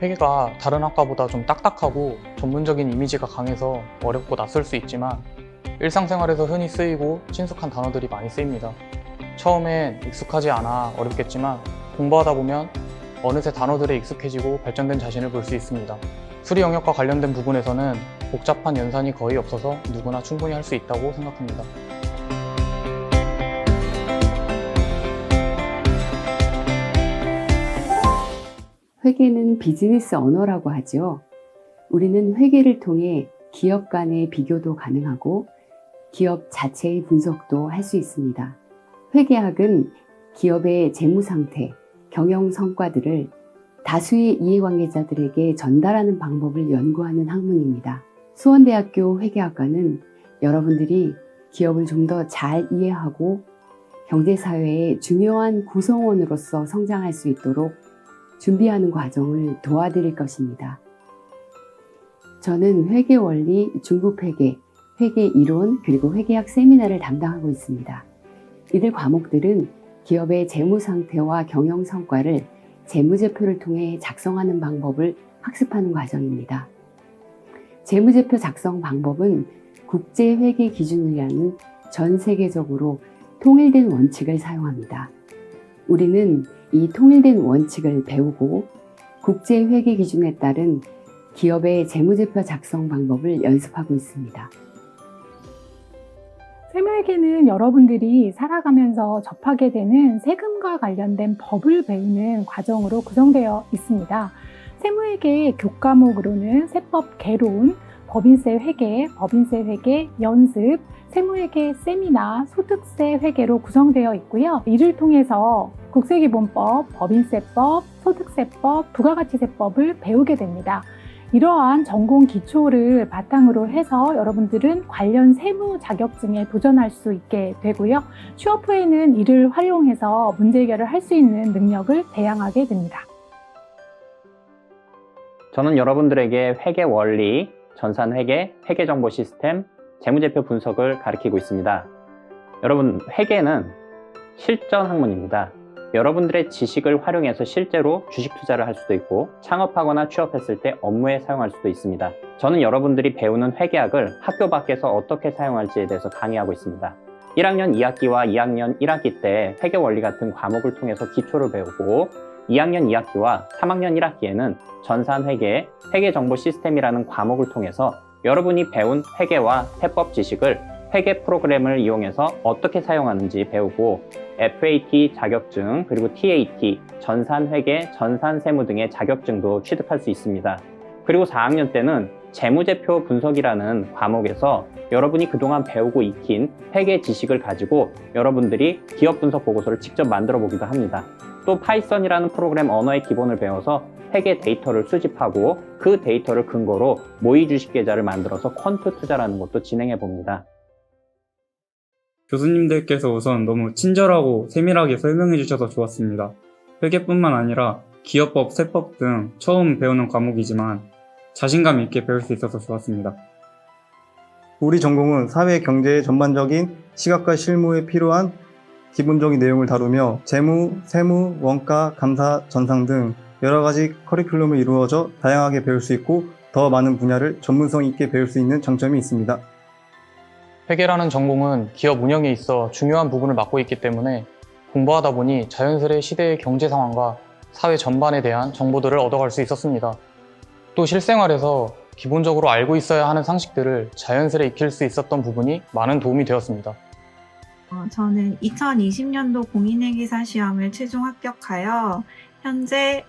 회계가 다른 학과보다 좀 딱딱하고 전문적인 이미지가 강해서 어렵고 낯설 수 있지만 일상생활에서 흔히 쓰이고 친숙한 단어들이 많이 쓰입니다. 처음엔 익숙하지 않아 어렵겠지만 공부하다 보면 어느새 단어들에 익숙해지고 발전된 자신을 볼 수 있습니다. 수리 영역과 관련된 부분에서는 복잡한 연산이 거의 없어서 누구나 충분히 할 수 있다고 생각합니다. 회계는 비즈니스 언어라고 하죠. 우리는 회계를 통해 기업 간의 비교도 가능하고 기업 자체의 분석도 할 수 있습니다. 회계학은 기업의 재무 상태, 경영 성과들을 다수의 이해관계자들에게 전달하는 방법을 연구하는 학문입니다. 수원대학교 회계학과는 여러분들이 기업을 좀 더 잘 이해하고 경제사회의 중요한 구성원으로서 성장할 수 있도록 준비하는 과정을 도와드릴 것입니다. 저는 회계원리, 중급회계, 회계 이론, 그리고 회계학 세미나를 담당하고 있습니다. 이들 과목들은 기업의 재무 상태와 경영 성과를 재무제표를 통해 작성하는 방법을 학습하는 과정입니다. 재무제표 작성 방법은 국제회계 기준이라는 전 세계적으로 통일된 원칙을 사용합니다. 우리는 이 통일된 원칙을 배우고 국제회계 기준에 따른 기업의 재무제표 작성 방법을 연습하고 있습니다. 세무회계는 여러분들이 살아가면서 접하게 되는 세금과 관련된 법을 배우는 과정으로 구성되어 있습니다. 세무회계 교과목으로는 세법 개론, 법인세 회계, 연습, 세무회계 세미나, 소득세 회계로 구성되어 있고요. 이를 통해서 국세기본법, 법인세법, 소득세법, 부가가치세법을 배우게 됩니다. 이러한 전공 기초를 바탕으로 해서 여러분들은 관련 세무 자격증에 도전할 수 있게 되고요. 취업 후에는 이를 활용해서 문제 해결을 할 수 있는 능력을 배양하게 됩니다. 저는 여러분들에게 회계 원리, 전산회계, 회계정보 시스템, 재무제표 분석을 가르치고 있습니다. 여러분, 회계는 실전 학문입니다. 여러분들의 지식을 활용해서 실제로 주식 투자를 할 수도 있고 창업하거나 취업했을 때 업무에 사용할 수도 있습니다. 저는 여러분들이 배우는 회계학을 학교 밖에서 어떻게 사용할지에 대해서 강의하고 있습니다. 1학년 2학기와 2학년 1학기 때 회계 원리 같은 과목을 통해서 기초를 배우고 2학년 2학기와 3학년 1학기에는 전산회계, 회계정보 시스템이라는 과목을 통해서 여러분이 배운 회계와 세법 지식을 회계 프로그램을 이용해서 어떻게 사용하는지 배우고 FAT 자격증, 그리고 TAT, 전산회계, 전산세무 등의 자격증도 취득할 수 있습니다. 그리고 4학년 때는 재무제표 분석이라는 과목에서 여러분이 그동안 배우고 익힌 회계 지식을 가지고 여러분들이 기업 분석 보고서를 직접 만들어 보기도 합니다. 또 파이썬이라는 프로그램 언어의 기본을 배워서 회계 데이터를 수집하고 그 데이터를 근거로 모의 주식 계좌를 만들어서 퀀트 투자라는 것도 진행해 봅니다. 교수님들께서 우선 너무 친절하고 세밀하게 설명해 주셔서 좋았습니다. 회계뿐만 아니라 기업법, 세법 등 처음 배우는 과목이지만 자신감 있게 배울 수 있어서 좋았습니다. 우리 전공은 사회, 경제의 전반적인 시각과 실무에 필요한 기본적인 내용을 다루며 재무, 세무, 원가, 감사, 전상 등 여러 가지 커리큘럼을 이루어져 다양하게 배울 수 있고 더 많은 분야를 전문성 있게 배울 수 있는 장점이 있습니다. 회계라는 전공은 기업 운영에 있어 중요한 부분을 맡고 있기 때문에 공부하다 보니 자연스레 시대의 경제 상황과 사회 전반에 대한 정보들을 얻어갈 수 있었습니다. 또 실생활에서 기본적으로 알고 있어야 하는 상식들을 자연스레 익힐 수 있었던 부분이 많은 도움이 되었습니다. 저는 2020년도 공인회계사 시험을 최종 합격하여 현재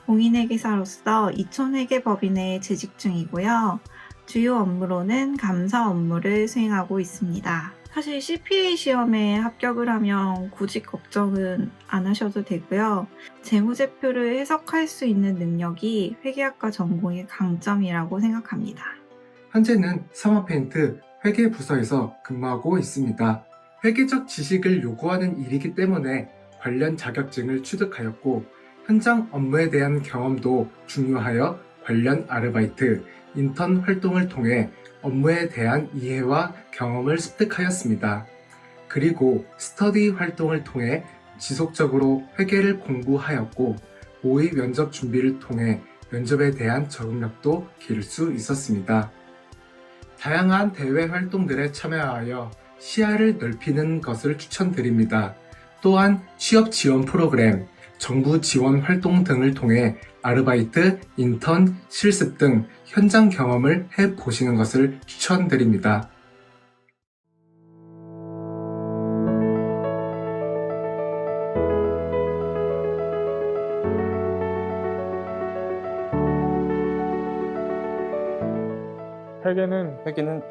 공인회계사로서 이촌회계법인에 재직 중이고요. 주요 업무로는 감사 업무를 수행하고 있습니다. 사실 CPA 시험에 합격을 하면 구직 걱정은 안 하셔도 되고요. 재무제표를 해석할 수 있는 능력이 회계학과 전공의 강점이라고 생각합니다. 현재는 서머페인트 회계부서에서 근무하고 있습니다. 회계적 지식을 요구하는 일이기 때문에 관련 자격증을 취득하였고 현장 업무에 대한 경험도 중요하여 관련 아르바이트, 인턴 활동을 통해 업무에 대한 이해와 경험을 습득하였습니다. 그리고 스터디 활동을 통해 지속적으로 회계를 공부하였고 모의 면접 준비를 통해 면접에 대한 적응력도 기를 수 있었습니다. 다양한 대외 활동들에 참여하여 시야를 넓히는 것을 추천드립니다. 또한 취업 지원 프로그램, 정부 지원 활동 등을 통해 아르바이트, 인턴, 실습 등 현장 경험을 해보시는 것을 추천드립니다.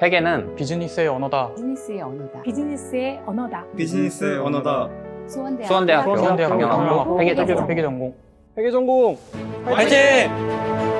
회계는 비즈니스의 언어다. 비즈니스의 언어다. 비즈니스의 언어다. 비즈니스의 언어다. 수원대학교 수원대학교 경영학부 경영학부 회계전공. 회계전공. 회계 전공 화이팅!